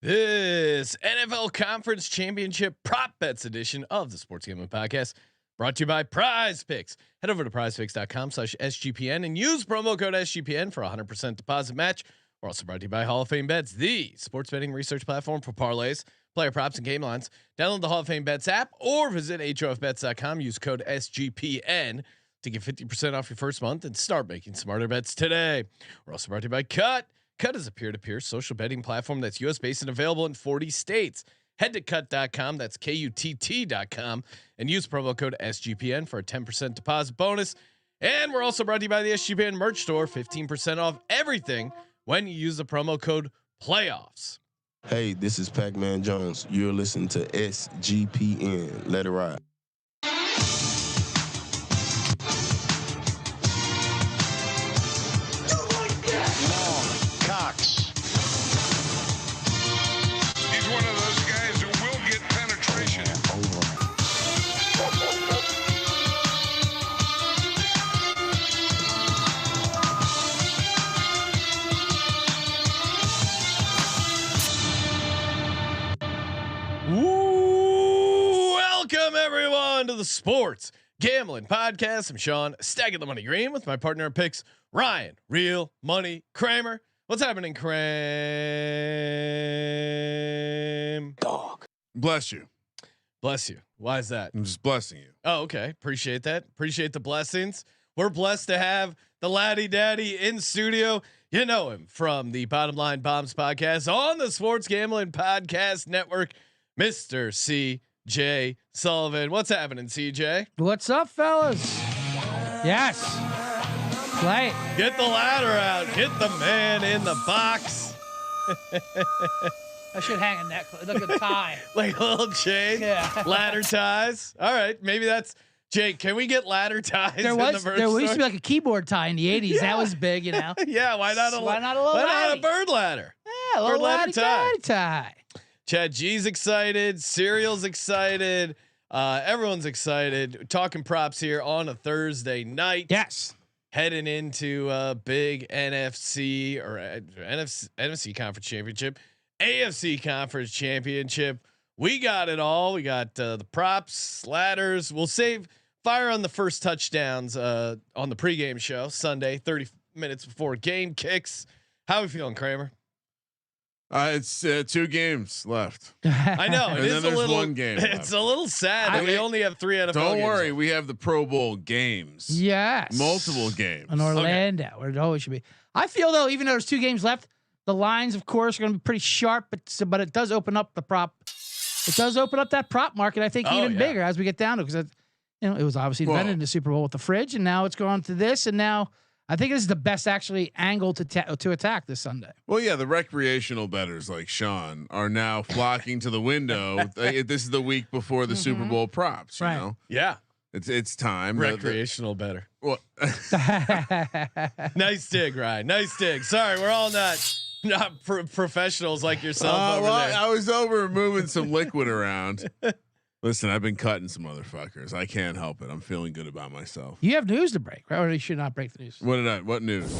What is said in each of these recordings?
This NFL Conference Championship Prop Bets edition of the Sports Gambling Podcast brought to you by Prize Picks. Head over to prizepicks.com/SGPN and use promo code SGPN for a 100% deposit match. We're also brought to you by Hall of Fame Bets, the sports betting research platform for parlays, player props, and game lines. Download the Hall of Fame Bets app or visit HOFBets.com. Use code SGPN to get 50% off your first month and start making smarter bets today. We're also brought to you by Kutt. Kutt is a peer-to-peer social betting platform that's US based and available in 40 states. Head to kutt.com, that's KUTT.com, and use promo code SGPN for a 10% deposit bonus. And we're also brought to you by the SGPN merch store, 15% off everything when you use the promo code playoffs. Hey, this is Pac-Man Jones. You're listening to SGPN. Let it ride. He's one of those guys who will get penetration. Welcome everyone to the Sports Gambling Podcast. I'm Sean, stacking the money green with my partner in picks, Ryan, Real Money Kramer. What's happening, Kramer? Dog. Bless you. Bless you. Why is that? I'm just blessing you. Oh, okay. Appreciate that. Appreciate the blessings. We're blessed to have the Laddie Daddy in studio. You know him from the Bottom Line Bombs podcast on the Sports Gambling Podcast Network, Mr. CJ Sullivan. What's happening, CJ? What's up, fellas? Yes. Play it. Get the ladder out. Get the man in the box. I should hang a necklace, like a tie. Like a little chain. Yeah. Ladder ties. All right. Maybe that's Jake. Can we get ladder ties? There in the used merch to be store? like a keyboard tie in the '80s. Yeah. That was big, you know. Yeah. Why not a Why not a little laddie? bird ladder? Yeah, a little Bird ladder laddie tie. Chad G's excited. Serial's excited. Everyone's excited. Talking props here on a Thursday night. Yes. Heading into a big NFC or NFC Conference Championship, AFC Conference Championship. We got it all. We got the props, ladders. We'll save fire on the first touchdowns on the pregame show Sunday, 30 minutes before game kicks. How are we feeling, Kramer? It's 2 games left. I know. And It then is a there's little. 1 game It's left. a little sad that we only have 3 NFL. Don't games worry, left. we have the Pro Bowl games. Yes. Multiple games. In Orlando, where it always should be. I feel though, even though there's 2 games left, the lines, of course, are going to be pretty sharp. But it does open up the prop. It does open up that prop market. I think even bigger as we get down to, because it was obviously invented in the Super Bowl with the fridge, and now it's gone to this, and now I think this is the best actually angle to attack this Sunday. Well, yeah, the recreational bettors like Sean are now flocking to the window. This is the week before the Super Bowl props. You know? Yeah. It's time. Recreational better. Well, Nice dig, Ryan. Nice dig. Sorry, we're all not professionals like yourself over there. I was over moving some liquid around. Listen, I've been cutting some motherfuckers. I can't help it. I'm feeling good about myself. You have news to break, right? Or you should not break the news. What news?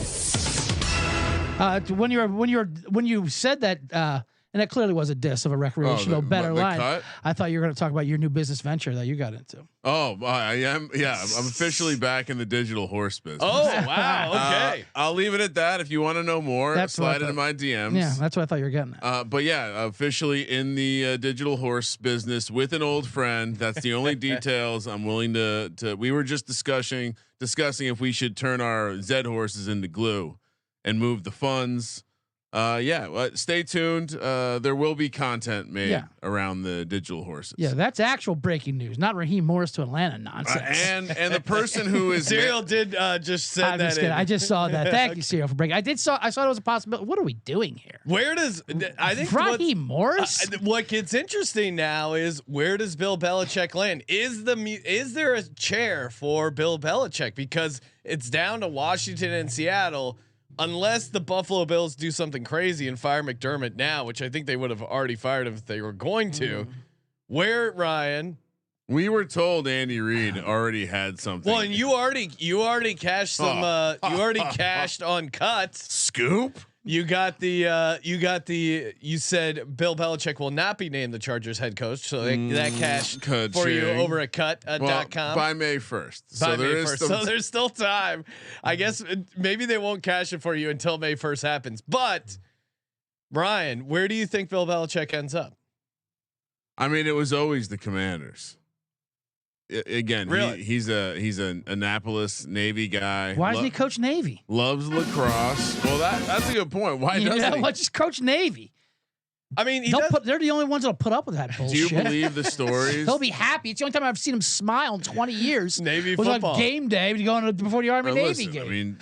When you said that, and that clearly was a diss of a recreational better line. Cut? I thought you were going to talk about your new business venture that you got into. Oh, I am. Yeah, I'm officially back in the digital horse business. Oh, wow. Okay. I'll leave it at that. If you want to know more, That's what I slide into my DMs. Yeah, that's what I thought you were getting at. But yeah, officially in the digital horse business with an old friend. That's the only details I'm willing to. We were just discussing if we should turn our Z horses into glue and move the funds. Stay tuned. There will be content made around the digital horses. Yeah, that's actual breaking news, not Raheem Morris to Atlanta nonsense. And the person who is Serial did just said that. I just saw that. Thank you, Serial, for breaking. I saw it was a possibility. What are we doing here? Where does I think Raheem Morris? What gets interesting now is where does Bill Belichick land? Is there a chair for Bill Belichick? Because it's down to Washington and Seattle. Unless the Buffalo Bills do something crazy and fire McDermott now, which I think they would have already fired him if they were going to. Where, Ryan? We were told Andy Reid already had something. Well, and you already cashed some. You already cashed on Kutt. Scoop. You said Bill Belichick will not be named the Chargers head coach, so that cash for you over at Kutt.com by May 1st. So there's still time. I guess maybe they won't cash it for you until May 1st happens. But Brian, where do you think Bill Belichick ends up? I mean, it was always the Commanders. Again, really? he's an Annapolis Navy guy. Why doesn't he coach Navy? Loves lacrosse. Well, that's a good point. Why doesn't he? Let's just coach Navy. I mean, they're the only ones that'll put up with that bullshit. Do you believe the stories? He'll be happy. It's the only time I've seen him smile in 20 years. Navy was football. On game day going before the Army Navy game. I mean,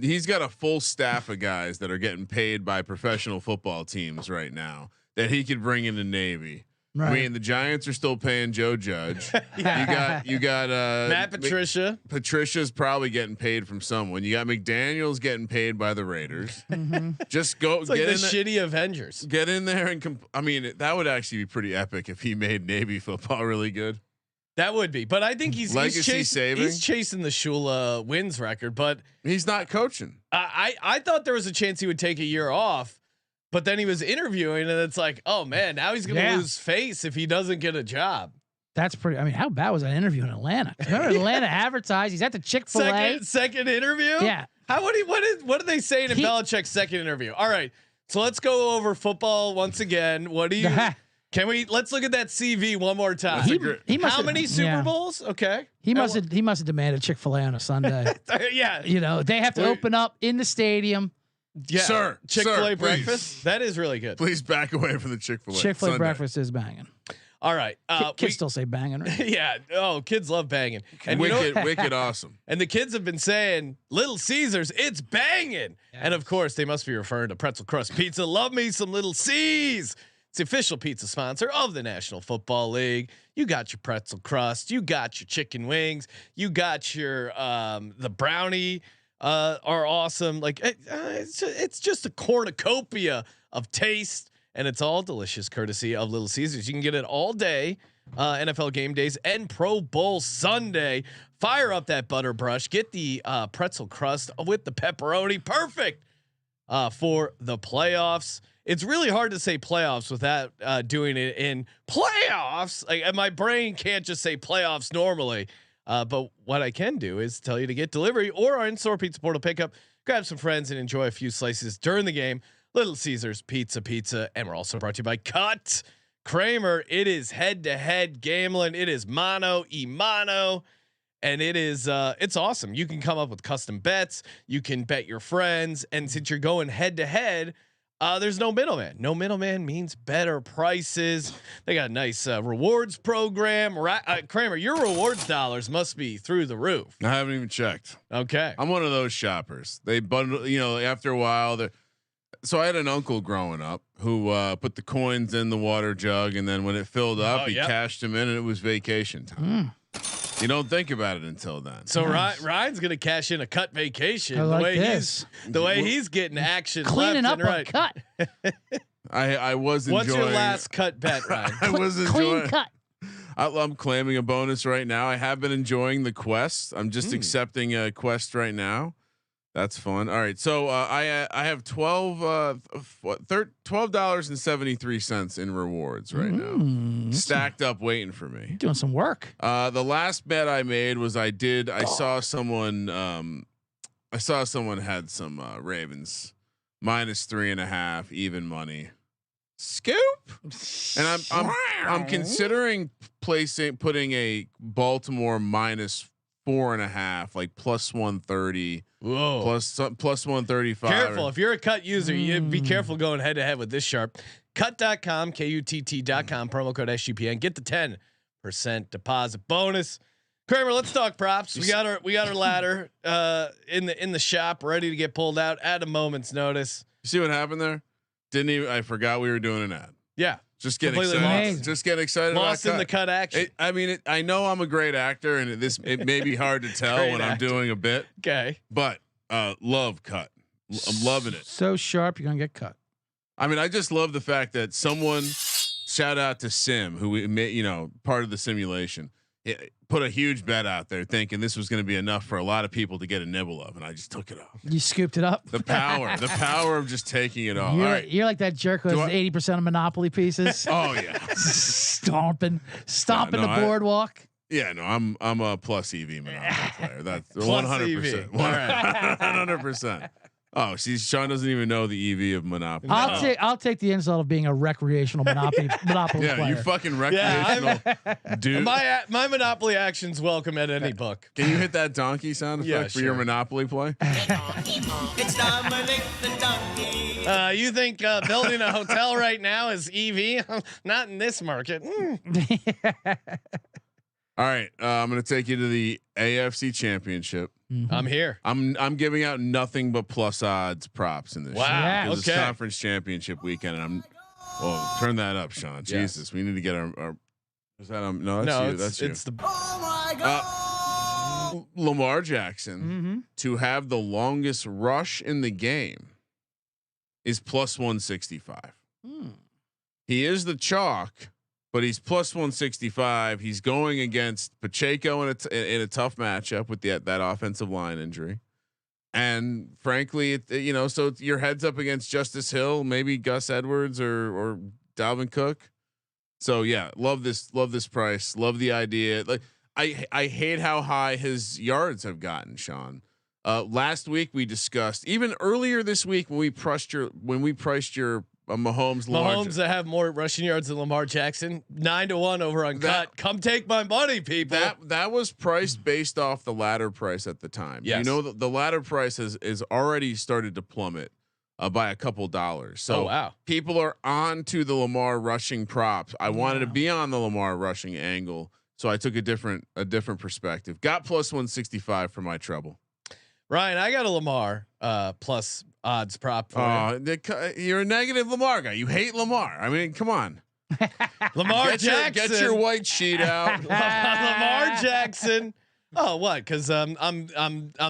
he's got a full staff of guys that are getting paid by professional football teams right now that he could bring in the Navy. Right. I mean, the Giants are still paying Joe Judge. You got Matt Patricia. Patricia's probably getting paid from someone. You got McDaniels getting paid by the Raiders. Just go it's like get the in shitty Avengers. Get in there and I mean, that would actually be pretty epic if he made Navy football really good. That would be, but I think he's chasing the Shula wins record, but he's not coaching. I thought there was a chance he would take a year off. But then he was interviewing, and it's like, oh man, now he's gonna lose face if he doesn't get a job. That's pretty. I mean, how bad was that interview in Atlanta? Remember Atlanta advertised? He's at the Chick-fil-A. Second interview. Yeah. What are they saying in Belichick's second interview? All right, so let's go over football once again. What do you? Let's look at that CV one more time. How many Super Bowls? Okay. He must have demanded Chick-fil-A on a Sunday. Yeah. You know they have to open up in the stadium. Yeah, sir. Chick-fil-A breakfast. That is really good. Please back away from the Chick-fil-A. Chick-fil-A Sunday. breakfast is banging. All right, kids still say banging. Right? Yeah. Oh, kids love banging. And wicked awesome. And the kids have been saying Little Caesars, it's banging. Yes. And of course, they must be referring to pretzel crust pizza. Love me some Little C's. It's the official pizza sponsor of the National Football League. You got your pretzel crust. You got your chicken wings. You got your the brownie. Are awesome. Like it's just a cornucopia of taste, and it's all delicious, courtesy of Little Caesars. You can get it all day, NFL game days and Pro Bowl Sunday. Fire up that butter brush. Get the pretzel crust with the pepperoni. Perfect for the playoffs. It's really hard to say playoffs without doing it in playoffs. Like my brain can't just say playoffs normally. But what I can do is tell you to get delivery or our in-store pizza portal pickup. Grab some friends and enjoy a few slices during the game. Little Caesars Pizza, and we're also brought to you by Kutt. Kramer, it is head-to-head gambling. It is mano y mano, and it is it's awesome. You can come up with custom bets. You can bet your friends, and since you're going head-to-head. There's no middleman. No middleman means better prices. They got a nice rewards program. Kramer, your rewards dollars must be through the roof. I haven't even checked. Okay. I'm one of those shoppers. They bundle, after a while. So I had an uncle growing up who put the coins in the water jug, and then when it filled up, he cashed them in, and it was vacation time. You don't think about it until then. So Ryan's gonna cash in a Kutt vacation. The way he's getting action, cleaning up right. Kutt. I was enjoying. What's your last Kutt bet, Ryan? I was enjoying. Clean Kutt. I'm claiming a bonus right now. I have been enjoying the quest. I'm just accepting a quest right now. That's fun. All right, so I have $12.73 in rewards right now, stacked up, waiting for me. You're doing some work. The last bet I made was I saw someone had some Ravens -3.5 even money. Scoop, and I'm considering putting a Baltimore -4.5, like +130. Whoa. Plus 135. Careful. If you're a Kutt user, you be careful going head to head with this sharp. Kutt.com, KUTT.com, promo code SGPN. Get the 10% deposit bonus. Kramer, let's talk props. We got our ladder in the shop ready to get pulled out at a moment's notice. You see what happened there? I forgot we were doing an ad. Yeah. Just get excited. Just get excited. Lost in the Kutt action. I know I'm a great actor, and it may be hard to tell when I'm doing a bit. Okay, but love Kutt. I'm loving it. So sharp, you're gonna get cut. I mean, I just love the fact that someone, shout out to Sim, who we made, part of the simulation, put a huge bet out there thinking this was going to be enough for a lot of people to get a nibble of, and I just took it off. You scooped it up. The power of just taking it all. You're like that jerk who has 80% of Monopoly pieces. Oh yeah, stomping the boardwalk. Yeah, no, I'm a plus EV Monopoly player. That's 100%. 100%. Oh, Sean doesn't even know the EV of Monopoly. I'll take the insult of being a recreational Monopoly player. Yeah, you fucking recreational dude. My Monopoly action's welcome at any book. Can you hit that donkey sound effect for your Monopoly play? It's Dominic the donkey. You think building a hotel right now is EV? Not in this market. All right, I'm going to take you to the AFC Championship. Mm-hmm. I'm here. I'm giving out nothing but plus odds props in this. Wow. Yeah. It's conference championship weekend, and turn that up, Sean. Jesus, we need to get our. Is that no? That's you. That's you. It's the. Oh my God. Lamar Jackson to have the longest rush in the game is plus 165. He is the chalk. But he's plus 165. He's going against Pacheco in a tough matchup with that offensive line injury, and frankly, so your head's up against Justice Hill, maybe Gus Edwards or Dalvin Cook. So yeah, love this price. Love the idea. Like I hate how high his yards have gotten, Sean. Last week we discussed, even earlier this week when we priced your Mahomes that have more rushing yards than Lamar Jackson, 9-1 over on Kutt. Come take my money, people. That was priced based off the ladder price at the time. Yes. The ladder price is already started to plummet by a couple dollars. So people are on to the Lamar rushing props. I wanted to be on the Lamar rushing angle, so I took a different perspective. Got plus 165 for my trouble. Ryan, I got a Lamar plus odds prop for you. You're a negative Lamar guy. You hate Lamar. I mean, come on. Lamar Jackson. Get your white sheet out. Lamar Jackson. Oh, what? Because I'm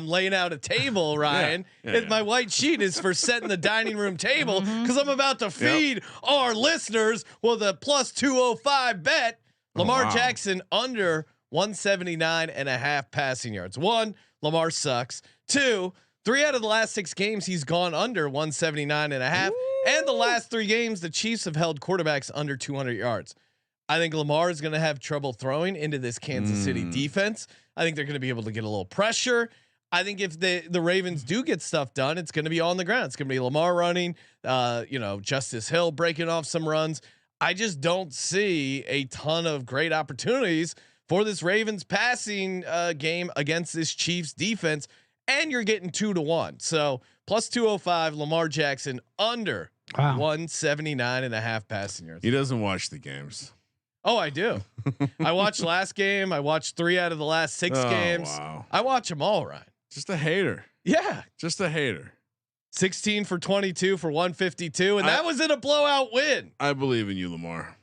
laying out a table, Ryan. My white sheet is for setting the dining room table because I'm about to feed our listeners with a plus 205 bet. Lamar Jackson under 179.5 passing yards. 1, Lamar sucks. 2, 3 out of the last 6 games he's gone under 179.5, and the last 3 games the Chiefs have held quarterbacks under 200 yards. I think Lamar is going to have trouble throwing into this Kansas City defense. I think they're going to be able to get a little pressure. I think if the Ravens do get stuff done, it's going to be on the ground. It's going to be Lamar running, Justice Hill breaking off some runs. I just don't see a ton of great opportunities for this Ravens passing game against this Chiefs defense. And you're getting 2-1. So plus 205, Lamar Jackson under 179.5 passing yards. He doesn't watch the games. Oh, I do. I watched last game. I watched 3 out of the last 6 games. Wow. I watch them all, Ryan. Just a hater. Yeah. Just a hater. 16 for 22 for 152. And that was in a blowout win. I believe in you, Lamar.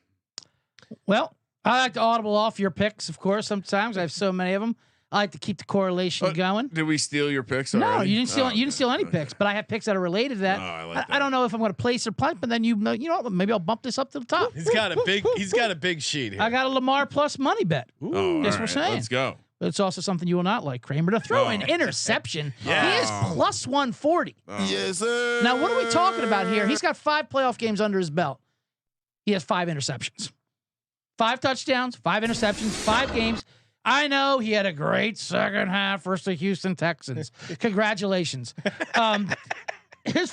Well, I like to audible off your picks, of course. Sometimes I have so many of them. I like to keep the correlation going. Did we steal your picks? No, already? you didn't steal. You didn't steal any picks, but I have picks that are related to that. I don't know if I'm going to place or punt, but then you know what? Maybe I'll bump this up to the top. He's got a big sheet here. I got a Lamar plus money bet. That's what we're saying. Let's go. But it's also something you will not like, Kramer, to throw an interception. He is plus 140. Yes, sir. Now, what are we talking about here? He's got 5 playoff games under his belt. He has 5 interceptions, 5 touchdowns, 5 interceptions, 5 games. I know he had a great second half versus the Houston Texans. Congratulations. His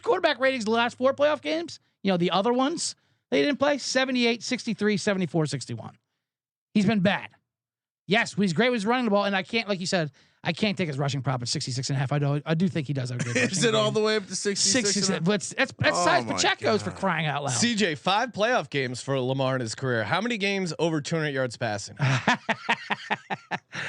quarterback ratings the last 4 playoff games, the other ones they didn't play, 78, 63, 74, 61. He's been bad. Yes, he's great with his running the ball, and I can't, like you said, I can't take his rushing prop at 66.5. I do think he does have a good Is it all the way up to 66? But that's size Pacheco's for crying out loud. CJ, 5 playoff games for Lamar in his career. How many games over 200 yards passing? 1.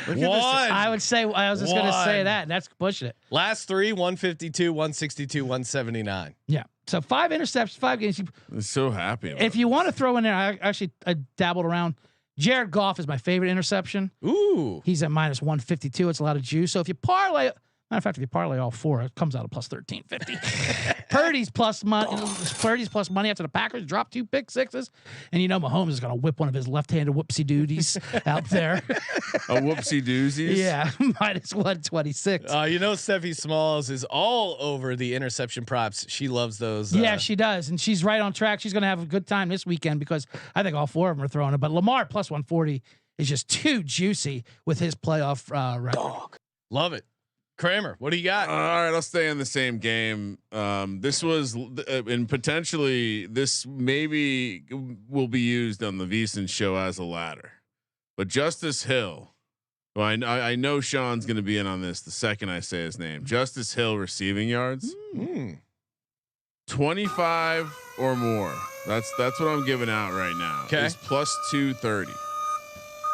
I was just going to say that. That's pushing it. Last 3, 152, 162, 179. Yeah. So 5 interceptions, 5 games. I'm so happy. If you want to throw in there, I dabbled around. Jared Goff is my favorite interception. Ooh. He's at minus 152. It's a lot of juice. So if you parlay Matter of fact, if you parlay all 4, it comes out of plus 1350. Purdy's plus money. Purdy's plus money after the Packers drop 2 pick sixes, and Mahomes is going to whip one of his left-handed whoopsie doodies out there. A whoopsie doozies. Yeah, minus 126. Steffi Smalls is all over the interception props. She loves those. Yeah, she does, and she's right on track. She's going to have a good time this weekend because I think all 4 of them are throwing it. But Lamar plus 140 is just too juicy with his playoff record. Love it. Kramer, what do you got? All right, I'll stay in the same game. This was, and potentially this maybe will be used on the VSiN show as a ladder. But Justice Hill, well, I know Sean's going to be in on this the second I say his name. Justice Hill receiving yards, 25 or more. That's what I'm giving out right now. Okay, it's plus 230.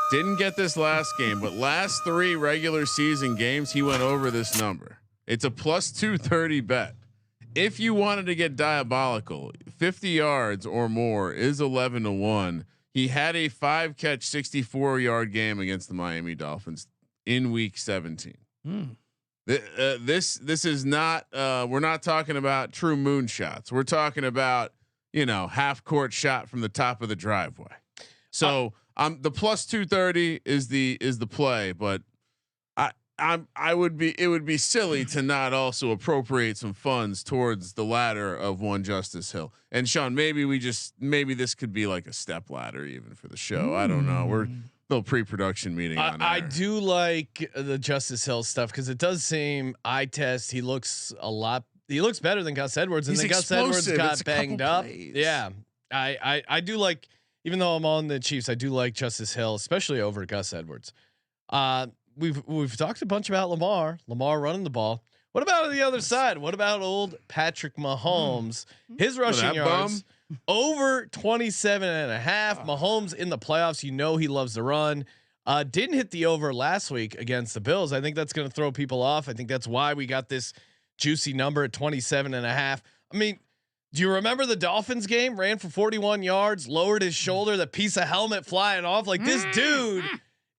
Didn't get this last game, but last 3 regular season games, he went over this number. It's a plus 230 bet. If you wanted to get diabolical, 50 yards or more is 11-1. He had a 5-catch, 64-yard game against the Miami Dolphins in week 17. This is not, we're not talking about true moonshots. We're talking about, half court shot from the top of the driveway. So, the plus 230 is the play, but it would be silly to not also appropriate some funds towards the ladder of one Justice Hill. And Sean, maybe this could be like a step ladder even for the show. I don't know. We're little pre-production meeting. I do like the Justice Hill stuff because it does seem eye test. He looks better than Gus Edwards, and then Gus Edwards got banged up. Plays. Yeah, I do like. Even though I'm on the Chiefs, I do like Justice Hill, especially over Gus Edwards. We've talked a bunch about Lamar running the ball. What about on the other side? What about old Patrick Mahomes? His rushing yards over 27.5. Mahomes in the playoffs. He loves to run. Didn't hit the over last week against the Bills. I think that's going to throw people off. I think that's why we got this juicy number at 27.5. I mean, do you remember the Dolphins game? Ran for 41 yards, lowered his shoulder, the piece of helmet flying off. Like, this dude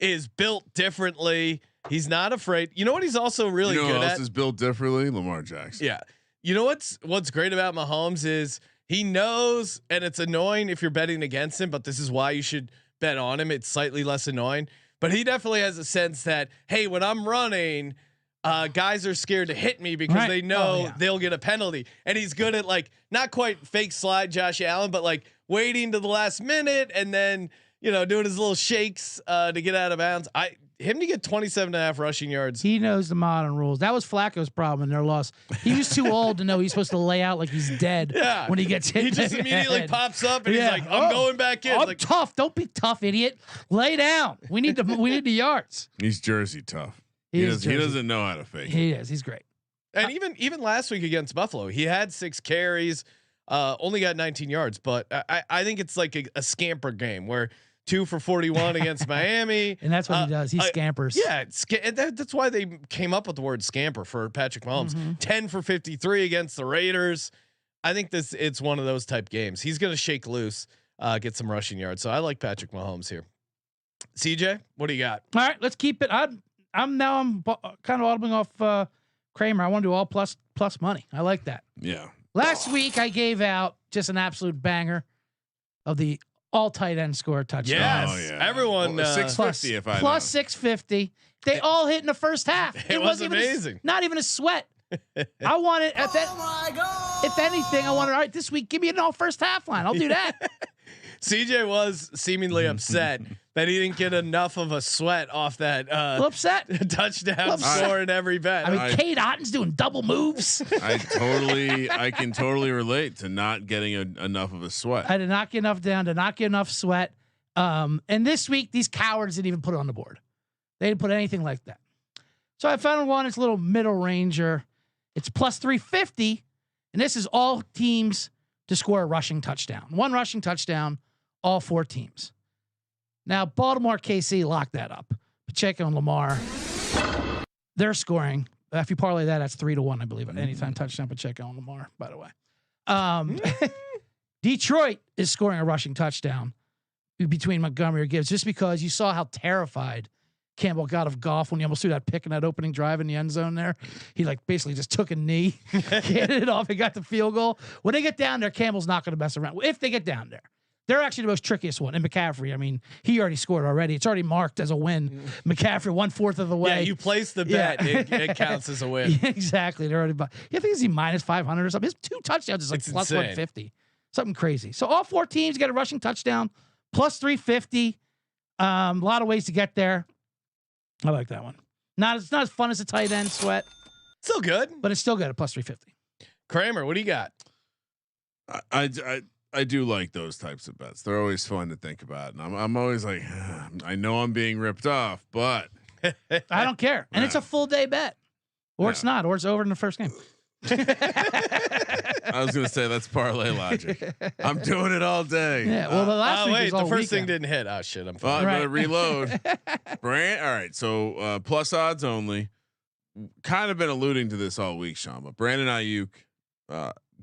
is built differently. He's not afraid. You know what he's also really good else at? Is built differently? Lamar Jackson. Yeah. You know what's great about Mahomes is he knows, and it's annoying if you're betting against him, but this is why you should bet on him. It's slightly less annoying, but he definitely has a sense that, hey, when I'm running, guys are scared to hit me because they know they'll get a penalty. And he's good at, like, not quite fake slide Josh Allen, but like waiting to the last minute and then, doing his little shakes to get out of bounds. Him to get 27.5 rushing yards. He knows the modern rules. That was Flacco's problem in their loss. He was too old to know he's supposed to lay out like he's dead when he gets hit. He just immediately pops up and he's like, I'm going back in. I'm tough. Don't be tough, idiot. Lay down. We need the yards. He's Jersey tough. He doesn't know how to fake. He is. He's great. And even last week against Buffalo, he had 6 carries, only got 19 yards. But I think it's like a scamper game where 2 for 41 against Miami, and that's what he does. He scampers. Yeah, that's why they came up with the word scamper for Patrick Mahomes. 10 for 53 against the Raiders. I think it's one of those type games. He's going to shake loose, get some rushing yards. So I like Patrick Mahomes here. CJ, what do you got? All right, let's keep it. I'm kind of audibling off Kramer. I want to do all plus money. I like that. Yeah. Last week I gave out just an absolute banger of the all tight end score touchdown. Yes, oh, yeah. Everyone 650 if I plus know. 650. They all hit in the first half. It was amazing. Not even a sweat. I want it at that. Oh my God. If anything, I want it. All right, this week, give me an all first half line. I'll do that. CJ was seemingly upset that he didn't get enough of a sweat off that upset touchdown score in every bet. I mean, Kate Otten's doing double moves. I can totally relate to not getting enough of a sweat. I did not get enough down, did not get enough sweat. And this week, these cowards didn't even put it on the board. They didn't put anything like that. So I found one. It's a little middle ranger. It's plus 350, and this is all teams to score a rushing touchdown. One rushing touchdown, all 4 teams. Now, Baltimore, KC locked that up. Pacheco and Lamar, they're scoring. If you parlay that, that's 3-1, I believe. Anytime touchdown, Pacheco and Lamar, by the way. Detroit is scoring a rushing touchdown between Montgomery or Gibbs, just because you saw how terrified Campbell got of golf when he almost threw that pick in that opening drive in the end zone there. He like basically just took a knee, handed it off, and got the field goal. When they get down there, Campbell's not going to mess around. If they get down there, they're actually the most trickiest one. And McCaffrey, I mean, he already scored already. It's already marked as a win. McCaffrey 1/4 of the way. Yeah, you place the bet, it counts as a win. Yeah, exactly. They're already. I think is he minus 500 or something. His 2 touchdowns is like It's plus insane. 150, something crazy. So all 4 teams get a rushing touchdown, plus 350. A lot of ways to get there. I like that one. It's not as fun as a tight end sweat, Still good. but it's still good at plus 350. Kramer, what do you got? I do like those types of bets. They're always fun to think about, and I'm always like, I know I'm being ripped off, but I don't care, and it's a full day bet, or it's not, or it's over in the first game. I was gonna say that's parlay logic. I'm doing it all day. Yeah. Well, the last week was the all first thing weekend. didn't hit. Oh shit, I'm Well, fine. I'm Right. gonna reload. Brand. All right. So plus odds only. Kind of been alluding to this all week, Sean. But Brandon Ayuk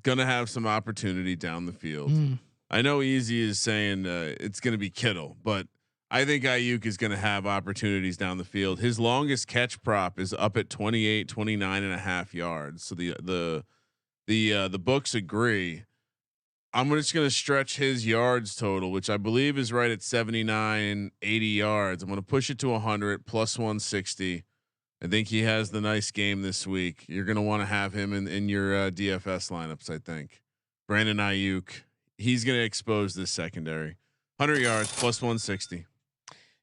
gonna have some opportunity down the field. I know Easy is saying it's gonna be Kittle, but I think Ayuk is gonna have opportunities down the field. His longest catch prop is up at 29.5 yards. So the books agree. I'm just going to stretch his yards total, which I believe is right at 79, 80 yards. I'm going to push it to 100 plus 160. I think he has the nice game this week. You're going to want to have him in your DFS lineups. I think Brandon Ayuk, he's going to expose this secondary. 100 yards plus 160.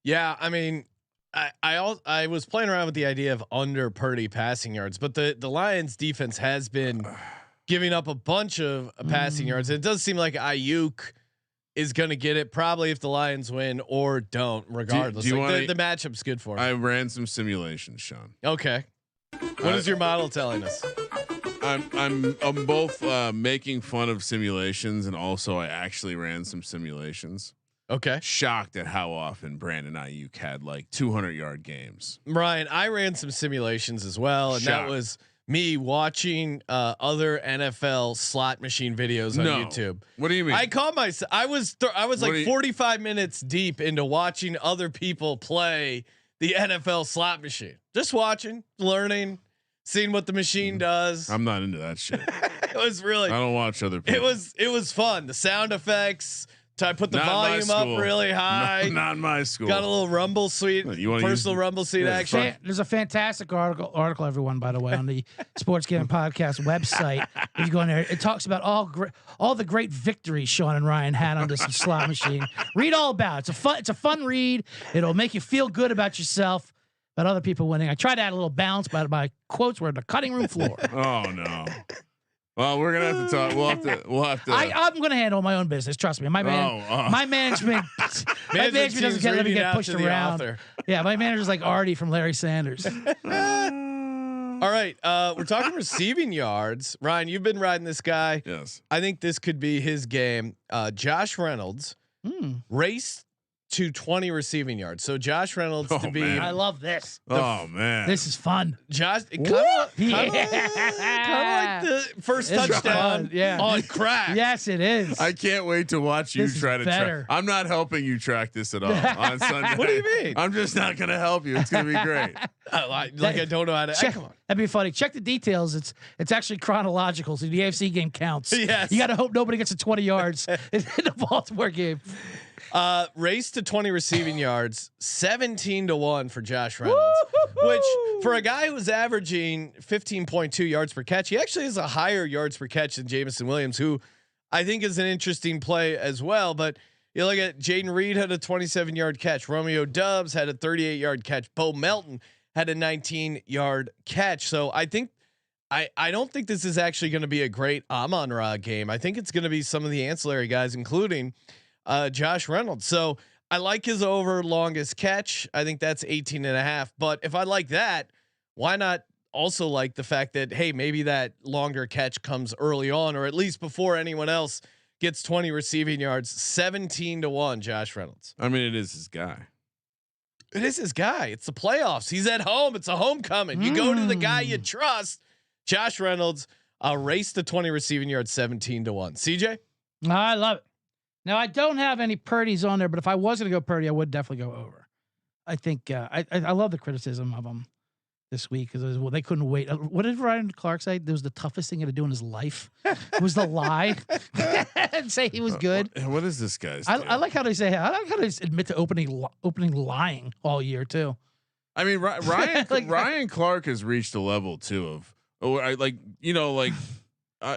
Yeah, I mean, I was playing around with the idea of under Purdy passing yards, but the Lions defense has been giving up a bunch of passing yards. It does seem like Ayuk is going to get it probably if the Lions win or don't, regardless. Do you like the matchup's good for him. I ran some simulations, Sean. Okay. What is your model telling us? I'm both making fun of simulations, and also I actually ran some simulations. Okay. Shocked at how often Brandon Ayuk had like 200-yard games. Ryan, I ran some simulations as well, and that was me watching other NFL slot machine videos on YouTube. What do you mean? I caught myself. I was like 45 minutes deep into watching other people play the NFL slot machine. Just watching, learning, seeing what the machine does. I'm not into that shit. It was really. I don't watch other people. It was fun. The sound effects. So I put the volume up really high. Not my school. Got a little rumble suite, personal rumble suite action. There's a fantastic article, everyone, by the way, on the Sports Gambling Podcast website. If you go in there, it talks about all the great victories Sean and Ryan had on this slot machine. Read all about it. It's a fun read. It'll make you feel good about yourself, about other people winning. I tried to add a little balance, but my quotes were on the cutting room floor. Oh no. Well, we're gonna have to talk. We'll have to. I'm gonna handle my own business. Trust me. My management doesn't let me get pushed around. Yeah, my manager's like Artie from Larry Sanders. All right, we're talking receiving yards. Ryan, you've been riding this guy. Yes. I think this could be his game. Josh Reynolds race to 20 receiving yards. So Josh Reynolds to be. Man. I love this. Oh man, This is fun. Josh, kind of like the first This is touchdown fun, on crack. Yes, it is. I can't wait to watch you This is try to better. track. I'm not helping you track this at all on Sunday. What do you mean? I'm just not gonna help you. It's gonna be great. I don't know how to. Check, Come on. that'd be funny. Check the details. It's actually chronological, so the AFC game counts. Yes. You got to hope nobody gets to 20 yards in the Baltimore game. Race to 20 receiving yards, 17-1 for Josh Reynolds, which for a guy who's averaging 15.2 yards per catch, he actually has a higher yards per catch than Jameson Williams, who I think is an interesting play as well. But you look at Jaden Reed had a 27-yard catch. Romeo Doubs had a 38-yard catch. Bo Melton had a 19-yard catch. So I think I don't think this is actually going to be a great Amon-Ra game. I think it's going to be some of the ancillary guys, including Josh Reynolds. So I like his over longest catch. I think that's 18.5. But if I like that, why not also like the fact that, hey, maybe that longer catch comes early on, or at least before anyone else gets 20 receiving yards. 17-1, Josh Reynolds. I mean, it is his guy. It is his guy. It's the playoffs. He's at home. It's a homecoming. You go to the guy you trust. Josh Reynolds, a race to 20 receiving yards, 17-1. CJ? I love it. Now I don't have any Purdy's on there, but if I was going to go Purdy, I would definitely go over. I think I love the criticism of him this week because well, they couldn't wait. What did Ryan Clark say? It was the toughest thing he had to do in his life. It was the lie and say he was good. What is this guy's? I like how they say. I like how they admit to opening lying all year too. I mean, Ryan Like- Ryan Clark has reached a level too of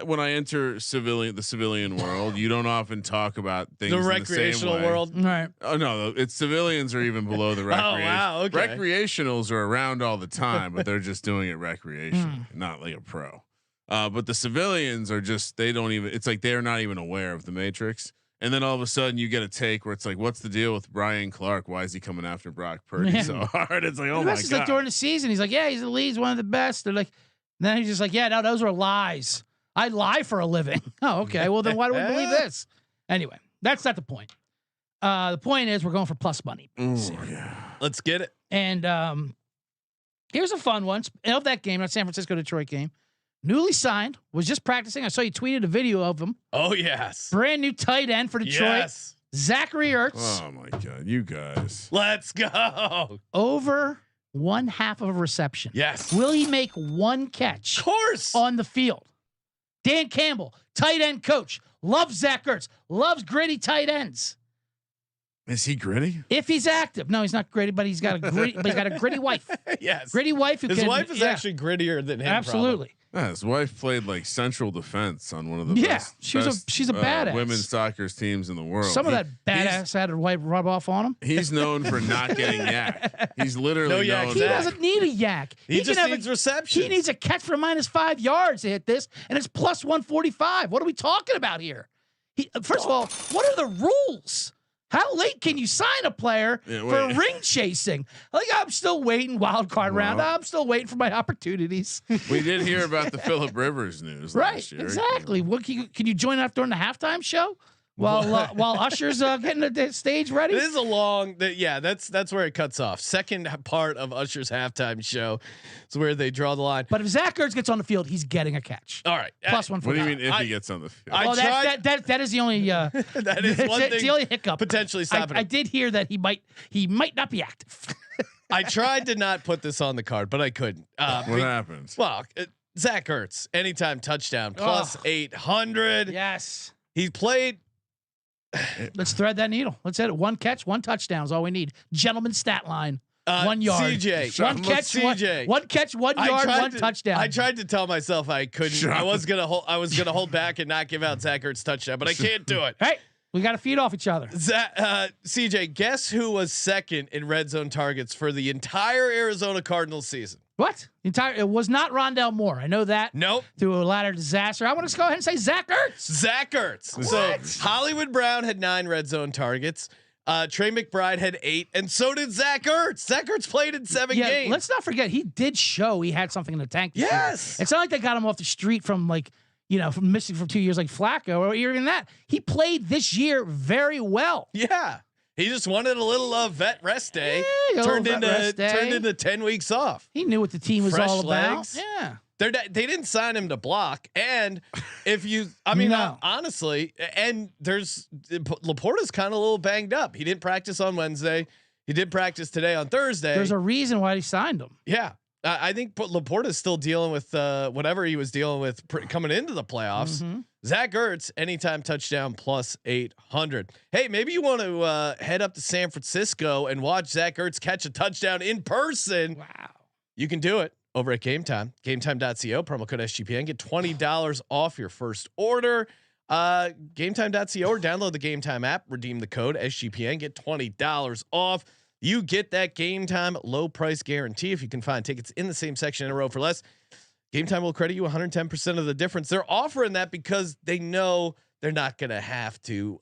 when I enter the civilian world, you don't often talk about things The in recreational the same way. world. Right. Oh no, it's civilians are even below the recreation. wow, okay. Recreationals are around all the time, but they're just doing it recreationally, not like a pro. But the civilians are just they don't even. It's like they're not even aware of the Matrix. And then all of a sudden you get a take where it's like, what's the deal with Brian Clark? Why is he coming after Brock Purdy so hard? It's like, oh my Is god. like during the season, he's like, yeah, he's the lead, he's one of the best. They're like, then he's just like, yeah, no, those are lies. I lie for a living. Oh, okay. Well, then why do we believe this? Anyway, that's not the point. The point is we're going for plus money. Let's get it. And here's a fun one. Of that game, that San Francisco-Detroit game. Newly signed, was just practicing. I saw you tweeted a video of him. Oh yes. Brand new tight end for Detroit. Yes. Zachary Ertz. Oh my god, you guys. Let's go. Over 1/2 of a reception. Yes. Will he make one catch Of course. on the field? Dan Campbell, tight end coach, loves Zach Ertz, loves gritty tight ends. Is he gritty? If he's active, no, he's not gritty, but he's got a gritty wife. Yes. Gritty wife who His can. wife is actually grittier than him. absolutely. Yeah, his wife played like central defense on one of the best, she's a badass. women's soccer teams in the world. Some of that badass had her wife rub off on him. He's known for not getting yak. He's literally No yak, known. He Zach. doesn't need a yak. He can just have needs reception. He needs a catch for -5 yards to hit this, and it's plus 145. What are we talking about here? First of all, what are the rules? How late can you sign a player for ring chasing? Like, I'm still waiting wild card round. I'm still waiting for my opportunities. We did hear about the Phillip Rivers news Right, last year. exactly. What can you join up during the halftime show while Usher's getting the stage ready? It is a long. That's where it cuts off. Second part of Usher's halftime show is where they draw the line. But if Zach Ertz gets on the field, he's getting a catch. All right. Plus 145. What do you mean if he gets on the field? I tried. That is the only That is one it's thing. the only hiccup. Potentially stopping I it. did hear that he might not be active. I tried to not put this on the card, but I couldn't. What happens? Well, Zach Ertz, anytime touchdown, plus 800. Yes. He played. Let's thread that needle. Let's hit it. One catch, one touchdown is all we need. Gentleman's stat line. 1 yard. CJ. One catch, CJ. one catch, 1 yard, one touchdown. I tried to tell myself I couldn't. I was gonna hold back and not give out Zach Ertz touchdown, but I can't do it. Hey, we got to feed off each other. CJ, guess who was second in red zone targets for the entire Arizona Cardinals season? What? It was not Rondell Moore. I know that. Nope. Through a ladder disaster. I want to go ahead and say Zach Ertz. Zach Ertz. So Hollywood Brown had 9 red zone targets. Trey McBride had 8, and so did Zach Ertz. Zach Ertz played in 7 games. Let's not forget he did show he had something in the tank. Yes. It's not like they got him off the street from from missing for 2 years like Flacco or even that. He played this year very well. Yeah. He just wanted a little vet rest day. Yeah, turned into 10 weeks off. He knew what the team was Fresh all about. legs. Yeah. They didn't sign him to block. And if you, honestly, and Laporta's kind of a little banged up. He didn't practice on Wednesday. He did practice today on Thursday. There's a reason why he signed him. Yeah. I think Laporta's still dealing with whatever he was dealing with coming into the playoffs. Mm-hmm. Zach Ertz, anytime touchdown, plus 800. Hey, maybe you want to head up to San Francisco and watch Zach Ertz catch a touchdown in person. Wow. You can do it over at Game Time. GameTime.co, promo code SGPN. Get $20 off your first order. GameTime.co or download the Game Time app. Redeem the code SGPN. Get $20 off. You get that Game Time low price guarantee. If you can find tickets in the same section in a row for less, Game Time will credit you 110% of the difference. They're offering that because they know they're not going to have to